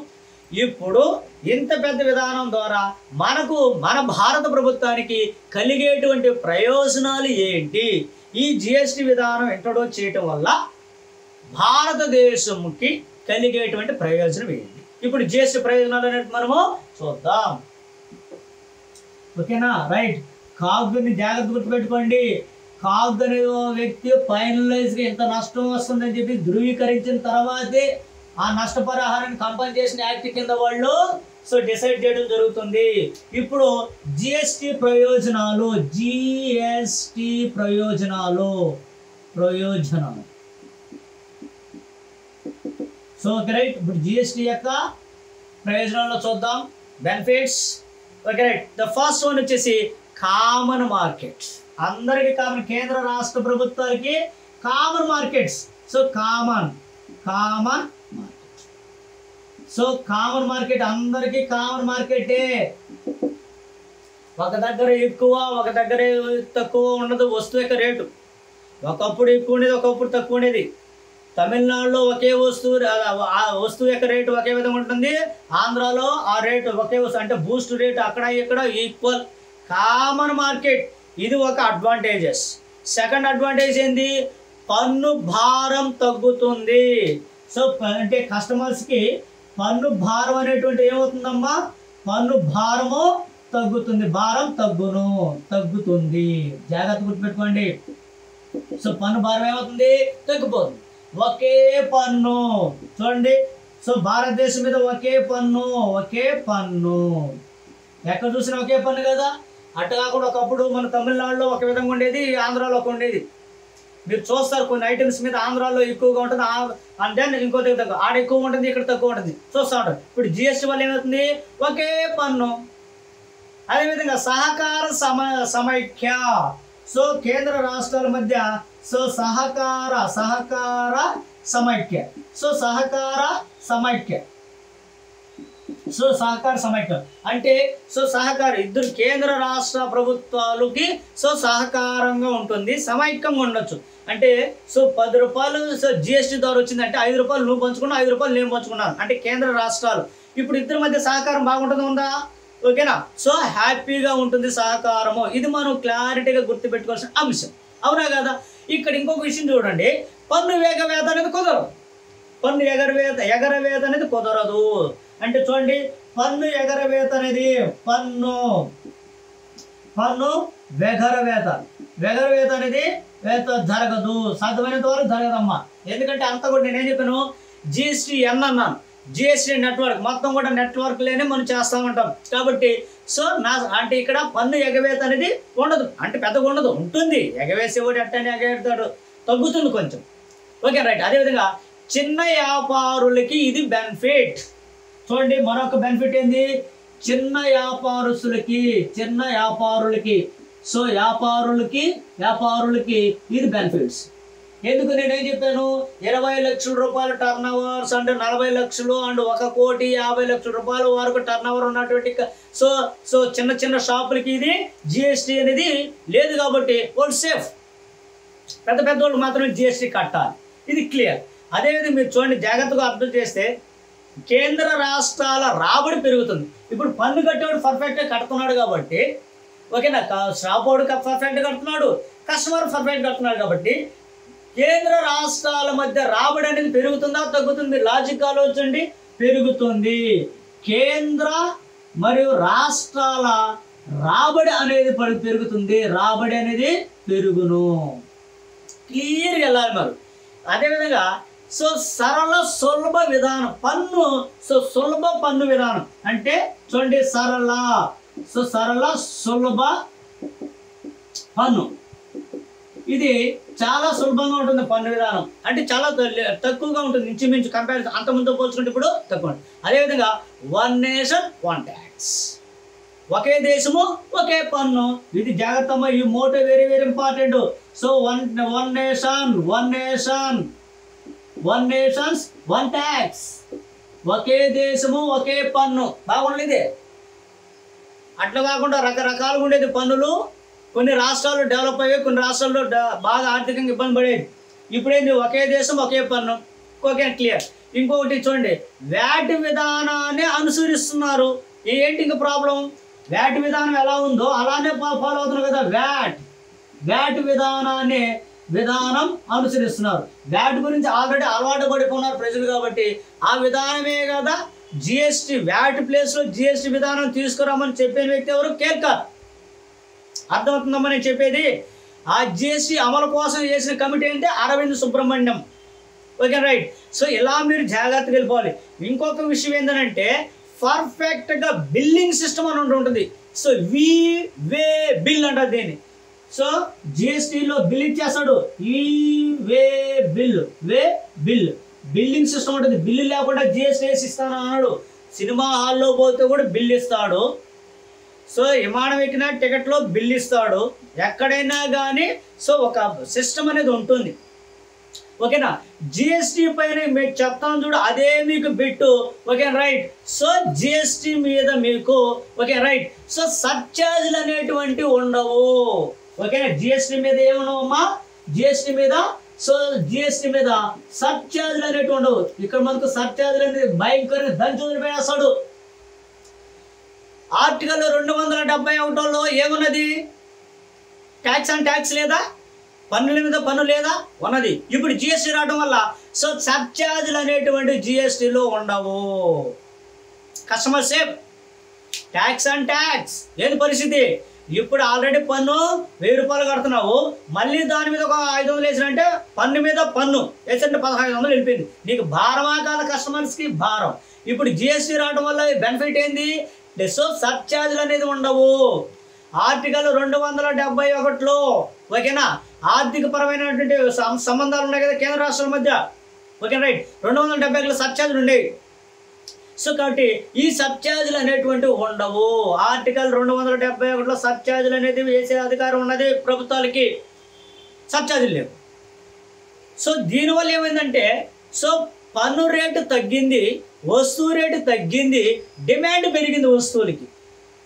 Speaker 1: ఇప్పుడు ఇంత పెద్ద విధానం ద్వారా మన భారత ప్రభుత్వానికి కలిగేటువంటి ప్రయోజనాలు ఏంటి? ఈ జిఎస్టీ విధానం ఇంట్రొడ్యూస్ చేయటం వల్ల భారతదేశంకి కలిగేటువంటి ప్రయోజనం ఏంటి? ఇప్పుడు జిఎస్టీ ప్రయోజనాలు అనేది మనము చూద్దాం. ఓకేనా రైట్. కాగ్ని జాగ్రత్త గుర్తుపెట్టుకోండి. కాగ్ అనే వ్యక్తి ఫైనలైజ్గా ఇంత నష్టం వస్తుందని చెప్పి ధృవీకరించిన తర్వాతే ఆ నష్టపరిహారాన్ని కంపెన్సేషన్ యాక్ట్ కింద వాళ్ళు సో డిసైడ్ చేయడం జరుగుతుంది. ఇప్పుడు జిఎస్టీ ప్రయోజనాలు సో రైట్. ఇప్పుడు జిఎస్టీ యొక్క ప్రయోజనాల్లో చూద్దాం. Benefits. Okay right. The first one వచ్చేసి కామన్ మార్కెట్స్. అందరికీ కామన్. కేంద్ర రాష్ట్ర ప్రభుత్వాలకి common markets. So common so common market అందరికీ కామన్ మార్కెటే. ఒక దగ్గర ఎక్కువ, ఒక దగ్గర తక్కువ ఉండదు వస్తువు యొక్క రేటు. ఒకప్పుడు ఎక్కువ ఉండేది, ఒకప్పుడు తక్కువ ఉండేది. తమిళనాడులో ఒకే వస్తువు ఆ వస్తువు యొక్క రేటు ఒకే విధంగా ఉంటుంది. ఆంధ్రాలో ఆ రేటు ఒకే వస్తువు అంటే బూస్ట్ రేటు అక్కడ ఇక్కడ ఈక్వల్. కామన్ మార్కెట్ ఇది ఒక అడ్వాంటేజెస్. సెకండ్ అడ్వాంటేజ్ ఏంది? పన్ను భారం తగ్గుతుంది. సో అంటే కస్టమర్స్కి పన్ను భారం అనేటువంటి ఏమవుతుందమ్మా? పన్ను భారము తగ్గుతుంది. భారం తగ్గుతుంది. జాగ్రత్త గుర్తుపెట్టుకోండి. సో పన్ను భారం ఏమవుతుంది? తగ్గిపోతుంది. ఒకే పన్ను చూడండి. సో భారతదేశం మీద ఒకే పన్ను ఎక్కడ చూసినా ఒకే పన్ను కదా. అటు కాకుండా ఒకప్పుడు మన తమిళనాడులో ఒక విధంగా ఉండేది, ఆంధ్రాలో ఒక ఉండేది. మీరు చూస్తారు కొన్ని ఐటమ్స్ మీద ఆంధ్రాలో ఎక్కువగా ఉంటుంది, అండ్ దెన్ ఇంకో దగ్గర ఆడ ఎక్కువ ఉంటుంది, ఇక్కడ తక్కువ ఉంటుంది చూస్తూ ఉంటారు. ఇప్పుడు జిఎస్టీ వల్ల ఏమవుతుంది? ఒకే పన్ను. అదేవిధంగా సహకార సమైక్య. సో కేంద్ర రాష్ట్రాల మధ్య సో సహకార సమైక్య. సో సహకార సమైక్య సో సహకార సమైక్యం అంటే సో సహకారం ఇద్దరు కేంద్ర రాష్ట్ర ప్రభుత్వాలకి సో సహకారంగా ఉంటుంది, సమైక్యంగా ఉండొచ్చు. అంటే సో 10 రూపాయలు సో జిఎస్టీ ద్వారా వచ్చిందంటే 5 రూపాయలు నువ్వు పంచుకున్నావు, 5 రూపాయలు నేను పంచుకున్నాను అంటే కేంద్ర రాష్ట్రాలు. ఇప్పుడు ఇద్దరి మధ్య సహకారం బాగుంటుంది ఉందా? ఓకేనా? సో హ్యాపీగా ఉంటుంది సహకారము. ఇది మనం క్లారిటీగా గుర్తుపెట్టుకోవాల్సిన అంశం, అవునా కదా? ఇక్కడ ఇంకొక విషయం చూడండి, పన్ను ఎగవేత అనేది కుదరదు. పన్ను ఎగరవేత అనేది కుదరదు. అంటే చూడండి, పన్ను ఎగరవేత అనేది పన్ను వెగరవేత అనేది జరగదు, సాధ్యమైనంత వరకు జరగదమ్మా. ఎందుకంటే అంతా కూడా నేనేం చెప్పాను, GSTN అన్నాను, GST నెట్వర్క్ మొత్తం కూడా నెట్వర్క్లోనే మనం చేస్తూ ఉంటాం. కాబట్టి సో అంటే ఇక్కడ పన్ను ఎగవేత అనేది ఉండదు, అంటే పెద్దగా ఉండదు, ఉంటుంది. ఎగవేసేవాడు ఎట్టని ఎగవేస్తాడు, తగ్గుతుంది కొంచెం. Okay right. అదేవిధంగా చిన్న వ్యాపారులకి ఇది బెనిఫిట్. చూడండి, మరొక బెనిఫిట్ ఏంది, చిన్న వ్యాపారులకి సో వ్యాపారులకి ఇది బెనిఫిట్స్. ఎందుకు నేనేం చెప్పాను, 20 లక్షల రూపాయల టర్న్ ఓవర్స్ అంటే 40 లక్షలు అండ్ 1,50,00,000 రూపాయల వరకు టర్న్ ఓవర్ ఉన్నటువంటి సో చిన్న షాపులకి ఇది జిఎస్టీ అనేది లేదు. కాబట్టి వాళ్ళు సేఫ్. పెద్ద వాళ్ళు మాత్రమే జిఎస్టీ కట్టాలి, ఇది క్లియర్. అదేవిధంగా మీరు చూడండి, జాగ్రత్తగా అర్థం చేస్తే కేంద్ర రాష్ట్రాల రాబడి పెరుగుతుంది. ఇప్పుడు పన్ను కట్టేవాడు పర్ఫెక్ట్గా కడుతున్నాడు కాబట్టి, ఓకేనా, షాప్ వాడు పర్ఫెక్ట్గా కడుతున్నాడు, కస్టమర్ పర్ఫెక్ట్ కడుతున్నాడు కాబట్టి కేంద్ర రాష్ట్రాల మధ్య రాబడి అనేది పెరుగుతుందా తగ్గుతుంది? లాజిక్ ఆలోచించండి, పెరుగుతుంది. కేంద్ర మరియు రాష్ట్రాల రాబడి అనేది పెరుగుతుంది, రాబడి అనేది పెరుగును. క్లియర్గా వెళ్ళాలి మరి. అదేవిధంగా సో సరళ సులభ విధానం పన్ను, సో సులభ పన్ను విధానం అంటే చూడండి, సరళ సులభ పన్ను, ఇది చాలా సులభంగా ఉంటుంది. పన్ను విధానం అంటే చాలా తక్కువగా ఉంటుంది, ఇంచుమించు కంపేర్ అంతకుముందు పోల్చుకుంటే ఇప్పుడు తక్కువ. అదేవిధంగా వన్ నేషన్ వన్ ట్యాక్స్, ఒకే దేశము ఒకే పన్ను. ఇది జాగ్రత్త, ఈ motto very very important. So one nations one tax, ఒకే దేశము ఒకే పన్ను. బాగుండేది. అట్లా కాకుండా రకరకాలుగా ఉండేది పన్నులు. కొన్ని రాష్ట్రాలు డెవలప్ అయ్యాయి, కొన్ని రాష్ట్రాల్లో బాగా ఆర్థికంగా ఇబ్బంది పడేది. ఇప్పుడేంది, ఒకే దేశం ఒకే పన్ను. Okay, clear. ఇంకొకటి చూడండి, వ్యాట్ విధానాన్ని అనుసరిస్తున్నారు. ఏంటి ఇంకా ప్రాబ్లం, వ్యాట్ విధానం ఎలా ఉందో అలానే ఫాలో అవుతున్నారు కదా. వ్యాట్ విధానం అనుసరిస్తున్నారు. వ్యాట్ గురించి ఆల్రెడీ అలవాటు పడిపోయినారు ప్రజలు, కాబట్టి ఆ విధానమే కదా జిఎస్టీ. వ్యాట్ ప్లేస్లో జిఎస్టీ విధానం తీసుకురామని చెప్పిన వ్యక్తి ఎవరు? కేల్కర్. అర్థమవుతుందమ్మా నేను చెప్పేది? ఆ జిఎస్టీ అమలు కోసం చేసిన కమిటీ అంటే Arvind Subramanian. Okay right. So ఇలా మీరు జాగ్రత్తగా వెళ్ళిపోవాలి. ఇంకొక విషయం ఏంటంటే పర్ఫెక్ట్గా బిల్లింగ్ సిస్టమ్ అని ఉంటుంది. సో వే బిల్ అంటారు దీన్ని. సో జిఎస్టీలో బిల్ ఇచ్చేస్తాడు, వే బిల్ బిల్లింగ్ సిస్టమ్ ఉంటుంది. బిల్లు లేకుండా జిఎస్టీ వేసి ఇస్తాను అన్నాడు. సినిమా హాల్లో పోతే కూడా బిల్ ఇస్తాడు. సో విమానం ఎక్కిన టికెట్లో బిల్ ఇస్తాడు. ఎక్కడైనా కానీ సో ఒక సిస్టమ్ అనేది ఉంటుంది. ఓకేనా? జిఎస్టీ పైన మీకు చెప్తాను చూడు, అదే మీకు bit. Okay right. So GST మీద మీకు ఓకే రైట్. సో సర్చార్జీలు అనేటువంటివి ఉండవు. ఓకేనా? జిఎస్టీ మీద ఏమున్నావమ్మా, జిఎస్టీ మీద సర్చార్జీలు అనేటివి ఉండవు. ఇక్కడ మనకు సర్చార్జీలు అనేది భయంకరంగా దంచి వదిలిపోయేస్తాడు. ఆర్టికల్ 271లో ఏమున్నది? ట్యాక్స్ అండ్ ట్యాక్స్ లేదా, పన్నుల మీద పన్ను లేదా ఉన్నది. ఇప్పుడు జిఎస్టీ రావడం వల్ల సో సర్చార్జీలు అనేటువంటి జిఎస్టీలో ఉండవు. Customer safe. Tax and tax ఏది పరిస్థితి? ఇప్పుడు ఆల్రెడీ పన్ను 1000 రూపాయలు కడుతున్నావు, మళ్ళీ దాని మీద ఒక 500 వేసినంటే పన్ను మీద పన్ను వేసంటే 1500 వెళ్ళిపోయింది. నీకు భారమా కాదు, కస్టమర్స్కి భారం. ఇప్పుడు జిఎస్టీ రావడం వల్ల బెనిఫిట్ ఏంది? సో సర్చార్జీలు అనేది ఉండవు. ఆర్టికల్ 271లో ఓకేనా, ఆర్థిక పరమైనటువంటి సంబంధాలు ఉన్నాయి కదా కేంద్ర రాష్ట్రాల మధ్య. Okay right. 271లో సర్చార్జీలు ఉండేవి. సో కాబట్టి ఈ సర్చార్జీలు అనేటువంటివి ఉండవు. ఆర్టికల్ 271లో సర్చార్జీలు అనేది వేసే అధికారం ఉన్నది ప్రభుత్వాలకి. సర్చార్జీలు లేవు. సో దీనివల్ల ఏమైందంటే సో పన్ను రేటు తగ్గింది, వస్తువు రేటు తగ్గింది, డిమాండ్ పెరిగింది, వస్తువులకి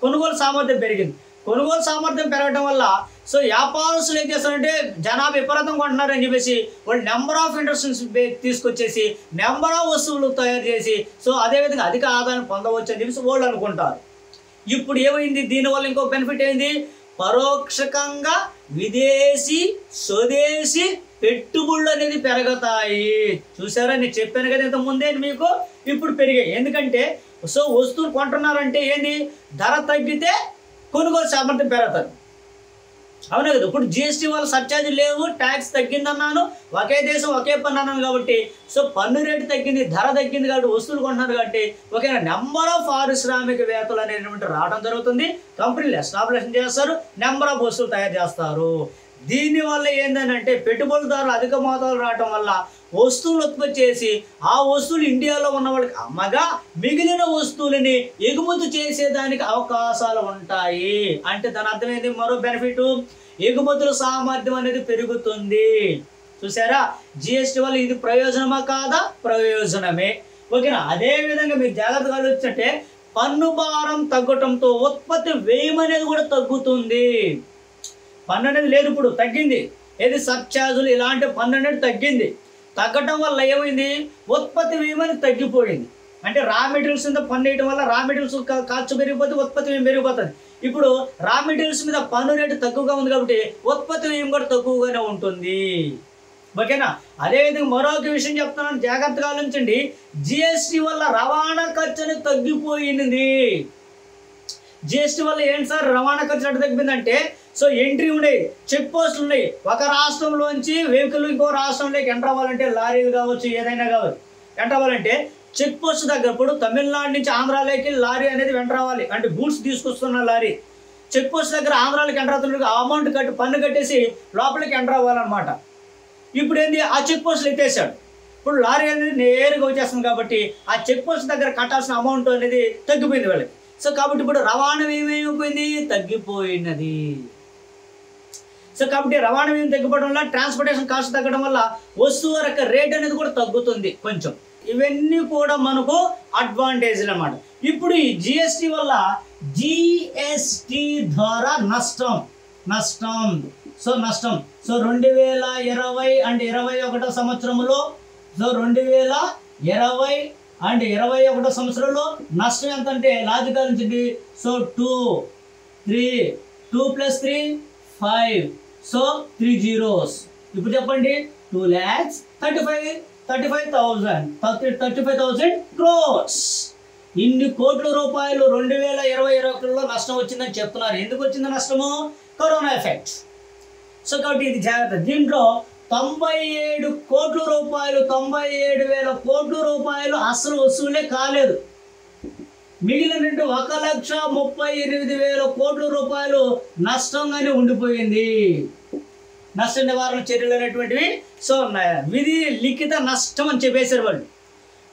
Speaker 1: కొనుగోలు సామర్థ్యం పెరిగింది. కొనుగోలు సామర్థ్యం పెరగడం వల్ల సో వ్యాపారస్తులు ఏం చేస్తారంటే జనాభా విపరీతం కొంటున్నారని చెప్పేసి వాళ్ళు నెంబర్ ఆఫ్ ఇండస్ట్రీస్ తీసుకొచ్చేసి నెంబర్ ఆఫ్ వస్తువులు తయారు చేసి సో అదేవిధంగా అధిక ఆదాయం పొందవచ్చు అని చెప్పేసి వాళ్ళు అనుకుంటారు. ఇప్పుడు ఏమైంది, దీనివల్ల ఇంకో బెనిఫిట్ ఏంది, పరోక్షకంగా విదేశీ స్వదేశీ పెట్టుబడులు అనేది పెరుగుతాయి. చూసారా, నేను చెప్పాను కదా ఇంతకుముందే మీకు, ఇప్పుడు పెరిగాయి. ఎందుకంటే సో వస్తువులు కొంటున్నారంటే ఏంది, ధర తగ్గితే కొనుగోలు సామర్థ్యం పెరుగుతుంది, అవునా కదా. ఇప్పుడు జిఎస్టీ వల్ల సర్చార్జ్ లేవు, ట్యాక్స్ తగ్గిందన్నాను, ఒకే దేశం ఒకే పన్ను అన్నాను కాబట్టి సో పన్ను రేటు తగ్గింది, ధర తగ్గింది కాబట్టి వస్తువులు కొంటున్నారు కాబట్టి ఒకే నెంబర్ ఆఫ్ పారిశ్రామికవేత్తలు అనేటువంటి రావడం జరుగుతుంది. కంపెనీలు ఎస్టాబ్లిష్ చేస్తారు, నెంబర్ ఆఫ్ వస్తువులు తయారు చేస్తారు. దీనివల్ల ఏంటంటే పెట్టుబడిదారులు అధిక మోతాదులు రావడం వల్ల వస్తువులు ఉత్పత్తి చేసి ఆ వస్తువులు ఇండియాలో ఉన్న వాళ్ళకి అమ్మగా మిగిలిన వస్తువులని ఎగుమతి చేసేదానికి అవకాశాలు ఉంటాయి. అంటే దాని అర్థమైంది, మరో బెనిఫిట్ ఎగుమతుల సామర్థ్యం అనేది పెరుగుతుంది. చూసారా, జిఎస్టీ వల్ల ఇది ప్రయోజనమా కాదా, ప్రయోజనమే, ఓకేనా. అదేవిధంగా మీరు జాగ్రత్తగా ఆలోచించంటే పన్ను భారం తగ్గటంతో ఉత్పత్తి వ్యయం అనేది కూడా తగ్గుతుంది. పన్ను అనేది లేదు, ఇప్పుడు తగ్గింది. ఏది సర్చార్జులు ఇలాంటి పన్ను అనేది తగ్గింది. తగ్గటం వల్ల ఏమైంది, ఉత్పత్తి వ్యయం అనేది తగ్గిపోయింది. అంటే రా మెటీరియల్స్ మీద పన్ను వేయడం వల్ల రా మెటీరియల్స్ ఖర్చు పెరిగిపోతే ఉత్పత్తి వ్యయం పెరిగిపోతుంది. ఇప్పుడు రా మెటీరియల్స్ మీద పన్ను రేటు తక్కువగా ఉంది కాబట్టి ఉత్పత్తి వ్యయం కూడా తక్కువగానే ఉంటుంది, ఓకేనా. అదేవిధంగా మరొక విషయం చెప్తున్నాను, జాగ్రత్తగా ఆలోచించండి. జిఎస్టీ వల్ల రవాణా ఖర్చు అనేది తగ్గిపోయింది. జిఎస్టీ వల్ల ఏంటి సార్ రవాణా ఖర్చు ఎట్లా తగ్గిందంటే సో ఎంట్రీ ఉన్నాయి, చెక్ పోస్టులు ఉన్నాయి. ఒక రాష్ట్రంలోంచి వెహికల్ ఇంకో రాష్ట్రంలోకి ఎంటర్ అవ్వాలంటే లారీలు కావచ్చు ఏదైనా కావచ్చు, ఎంటర్ అవ్వాలంటే చెక్ పోస్ట్ దగ్గర ఇప్పుడు తమిళనాడు నుంచి ఆంధ్రాలోకి లారీ అనేది ఎంటర్ అవ్వాలి అంటే గూడ్స్ తీసుకొస్తున్న లారీ చెక్ పోస్ట్ దగ్గర ఆంధ్రాలోకి ఎంటర్ అవుతున్న అమౌంట్ కట్టి పన్ను కట్టేసి లోపలికి ఎంటర్ అవ్వాలన్నమాట. ఇప్పుడు ఏంది, ఆ చెక్ పోస్టులు ఎత్తేసాడు. ఇప్పుడు లారీ అనేది నేరుగా వచ్చేస్తుంది కాబట్టి ఆ చెక్ పోస్ట్ దగ్గర కట్టాల్సిన అమౌంట్ అనేది తగ్గిపోయింది వాళ్ళకి. సో కాబట్టి ఇప్పుడు రవాణా ఏమైపోయింది, తగ్గిపోయినది. సో కాబట్టి రవాణా వ్యయం తగ్గిపోవడం వల్ల ట్రాన్స్పోర్టేషన్ కాస్ట్ తగ్గడం వల్ల వస్తువు యొక్క రేట్ అనేది కూడా తగ్గుతుంది కొంచెం. ఇవన్నీ కూడా మనకు అడ్వాంటేజ్లు అన్నమాట. ఇప్పుడు ఈ జిఎస్టీ వల్ల జిఎస్టీ ద్వారా నష్టం సో 2020 అండ్ 21 సంవత్సరంలో సో 2020 అండ్ 21 సంవత్సరంలో నష్టం ఎంత అంటే లాజికల్ నుంచి సో 2 + 3 5 సో 3 zeros. ఇప్పుడు చెప్పండి 2,35,000 crores. ఇన్ని కోట్ల రూపాయలు 2020-21లో నష్టం వచ్చిందని చెప్తున్నారు. ఎందుకు వచ్చింది నష్టము, కరోనా ఎఫెక్ట్. సో కాబట్టి ఇది జాగ్రత్త. దీంట్లో 97 కోట్ల రూపాయలు 97,000 కోట్ల రూపాయలు అసలు వసూలే కాలేదు. మిగిలిన 1,38,000 కోట్ల రూపాయలు నష్టంగానే ఉండిపోయింది. నష్ట నివారణ చర్యలు అనేటువంటివి సో విధి లిఖిత నష్టం అని చెప్పేశారు వాళ్ళు,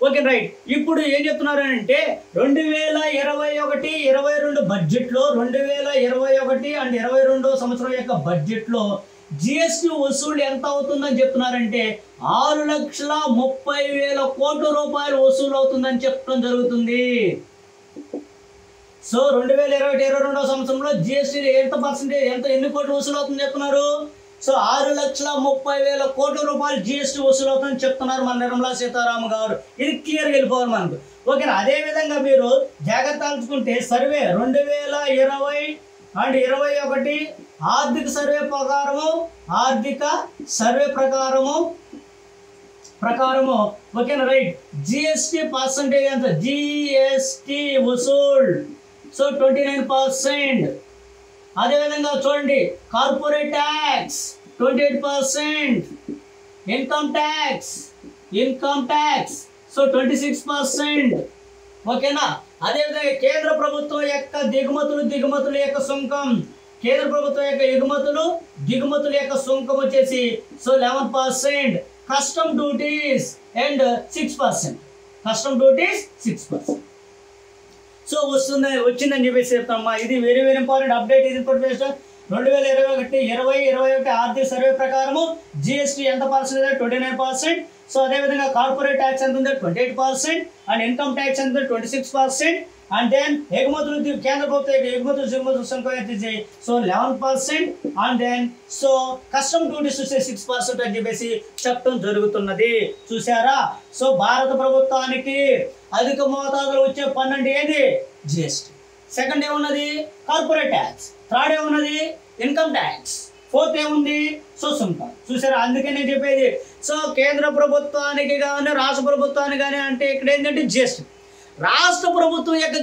Speaker 1: ఓకే రైట్. ఇప్పుడు ఏం చెప్తున్నారు అంటే 2021-22 బడ్జెట్లో 2021 అండ్ 22 సంవత్సరం యొక్క బడ్జెట్లో జిఎస్టీ వసూలు ఎంత అవుతుందని చెప్తున్నారంటే 6,30,000 కోట్ల రూపాయలు వసూలు అవుతుందని చెప్పడం జరుగుతుంది. సో 2021-22 సంవత్సరంలో జిఎస్టీ ఎంత పర్సెంటేజ్ ఎన్ని కోట్లు వసూలు అవుతుందని చెప్తున్నారు. సో 6,30,000 కోట్ల రూపాయలు జిఎస్టీ వసూలు అవుతుందని చెప్తున్నారు మన నిర్మలా సీతారామన్ గారు. ఇది క్లియర్గా వెళ్ళిపోవాలి మనకు, ఓకేనా. అదేవిధంగా మీరు జాగ్రత్త ఆలోచుకుంటే సర్వే 2020 అండ్ 21 ఆర్థిక సర్వే ప్రకారము ఓకేనా రైట్. జిఎస్టీ పర్సెంటేజ్ ఎంత, జిఎస్టీ వసూల్ సో 29%. అదేవిధంగా చూడండి corporate tax 28%, income tax so 26%, ఓకేనా. అదేవిధంగా కేంద్ర ప్రభుత్వం యొక్క దిగుమతుల యొక్క సుంకం, కేంద్ర ప్రభుత్వం యొక్క దిగుమతుల యొక్క సుంకం వచ్చేసి so 11%. Custom duties and 6%. So వచ్చిందని చెప్పేసి చెప్తామమ్మా. ఇది వెరీ ఇంపార్టెంట్ అప్డేట్. ఇది ఇన్ఫర్మేషన్ 2021 ఆర్థిక సర్వే ప్రకారము జిఎస్టీ ఎంత పర్సెంటేజ్ 29%. సో అదేవిధంగా కార్పొరేట్ ట్యాక్స్ ఎంత ఉంది 28%, అండ్ ఇన్కమ్ ట్యాక్స్ ఎంత 26%, అండ్ దెన్ ఎగుమతులు కేంద్ర ప్రభుత్వ ఎగుమతులు దిగుమతులు సుంకం ఎంత so 11%, and then so custom duties చూసే 6% అని చెప్పేసి చెప్పడం జరుగుతున్నది. చూసారా? సో భారత ప్రభుత్వానికి అధిక మోతాదులో వచ్చే పన్ను అంటే ఏది? జిఎస్టీ. సెకండ్ ఏమున్నది? Corporate tax. థర్డ్ ఏమున్నది? Income tax. ఫోర్త్ ఏముంది? సో సుంకం. చూసారా? అందుకే నేను చెప్పేది సో కేంద్ర ప్రభుత్వానికి కానీ రాష్ట్ర ప్రభుత్వానికి కానీ అంటే ఇక్కడ ఏంటంటే జిఎస్టీ. రాష్ట్ర ప్రభుత్వం యొక్క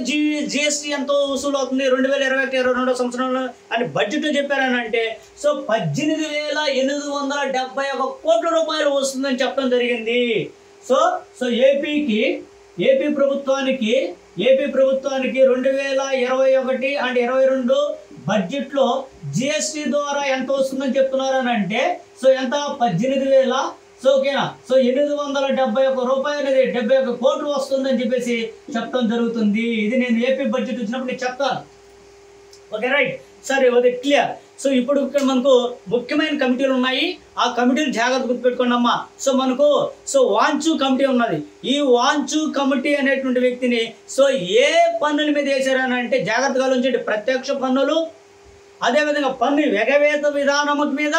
Speaker 1: జిఎస్టీ ఎంతో వసూలు అవుతుంది 2021-22 సంవత్సరంలో అని బడ్జెట్లో చెప్పారని అంటే సో 18,871 కోట్ల రూపాయలు వస్తుందని చెప్పడం జరిగింది. సో ఏపీ ప్రభుత్వానికి 2021 అండ్ 22 బడ్జెట్లో జిఎస్టీ ద్వారా ఎంత వస్తుందని చెప్తున్నారు అని అంటే సో ఎంత? 18,000 సో ఓకేనా? సో 871 రూపాయలు 71 కోట్లు వస్తుందని చెప్పేసి చెప్పడం జరుగుతుంది. ఇది నేను ఏపీ బడ్జెట్ వచ్చినప్పుడు నేను చెప్తాను. ఓకే రైట్, సరే అది క్లియర్. సో ఇప్పుడు ఇక్కడ మనకు ముఖ్యమైన కమిటీలు ఉన్నాయి. ఆ కమిటీలు జాగ్రత్త గుర్తుపెట్టుకోండి అమ్మా. సో మనకు వాంచు కమిటీ ఉన్నది. ఈ వాంచు కమిటీ అనేటువంటి వ్యక్తిని సో ఏ పన్నుల మీద వేశారని అంటే జాగ్రత్తగా ఉంచండి. ప్రత్యక్ష పన్నులు, అదేవిధంగా పన్ను ఎగవేత విధానం మీద,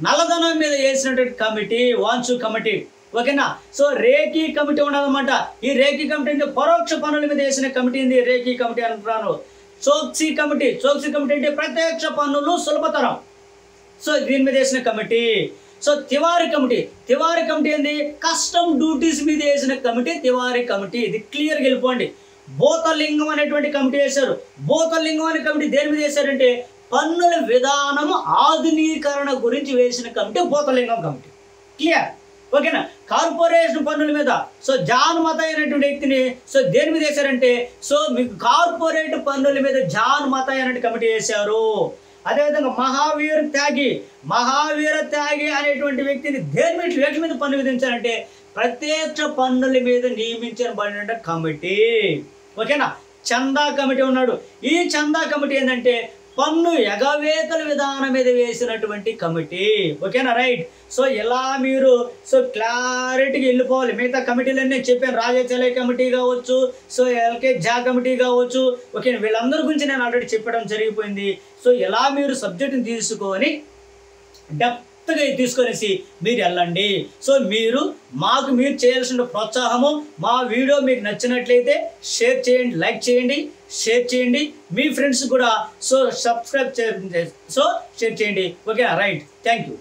Speaker 1: నల్లధనం మీద వేసినటువంటి కమిటీ వాంచు కమిటీ. ఓకేనా? సో రేఖీ కమిటీ ఉన్నదన్నమాట. ఈ రేఖీ కమిటీ అంటే పరోక్ష పన్నుల మీద వేసిన కమిటీ రేఖీ కమిటీ అంటున్నాను. చోక్సీ కమిటీ అంటే ప్రత్యక్ష పన్నులు సులభతరం. సో దీని మీద వేసిన కమిటీ. సో తివారీ కమిటీ ఏంది? కస్టమ్ డ్యూటీస్ మీద వేసిన కమిటీ తివారీ కమిటీ. ఇది క్లియర్గా వెళ్ళిపోండి. భూతలింగం అనేటువంటి కమిటీ వేశారు. భూతలింగం అనే కమిటీ దేని మీద వేశారంటే పన్నుల విధానం ఆధునీకరణ గురించి వేసిన కమిటీ భూతలింగం కమిటీ. క్లియర్? ఓకేనా? కార్పొరేషన్ పన్నుల మీద సో జాన్ మత అయినటువంటి వ్యక్తిని సో దేని మీద వేశారంటే సో మీకు కార్పొరేట్ పన్నుల మీద జాన్ మత అయినటువంటి కమిటీ వేశారు. అదేవిధంగా మహావీర త్యాగి అనేటువంటి వ్యక్తిని వేటి మీద పన్ను విధించారంటే ప్రత్యక్ష పన్నుల మీద నియమించబడిన కమిటీ. ఓకేనా? చందా కమిటీ ఉన్నాడు. ఈ చందా కమిటీ ఏంటంటే పన్ను ఎగవేతల విధానం మీద వేసినటువంటి కమిటీ. ఓకేనా? రైట్. సో ఇలా మీరు సో క్లారిటీగా వెళ్ళిపోవాలి. మిగతా కమిటీలన్నీ చెప్పాను. రాజాచలయ కమిటీ కావచ్చు, సో ఎల్కే జా కమిటీ కావచ్చు. ఓకే, వీళ్ళందరి గురించి నేను ఆల్రెడీ చెప్పడం జరిగిపోయింది. సో ఇలా మీరు సబ్జెక్ట్ని తీసుకొని డెప్త్గా తీసుకొనేసి మీరు వెళ్ళండి. సో మీరు చేయాల్సిన ప్రోత్సాహము, మా వీడియో మీకు నచ్చినట్లయితే షేర్ చేయండి, లైక్ చేయండి, షేర్ చేయండి. మీ ఫ్రెండ్స్ కూడా సో సబ్స్క్రైబ్ చేయండి. సో షేర్ చేయండి. Okay right, thank you.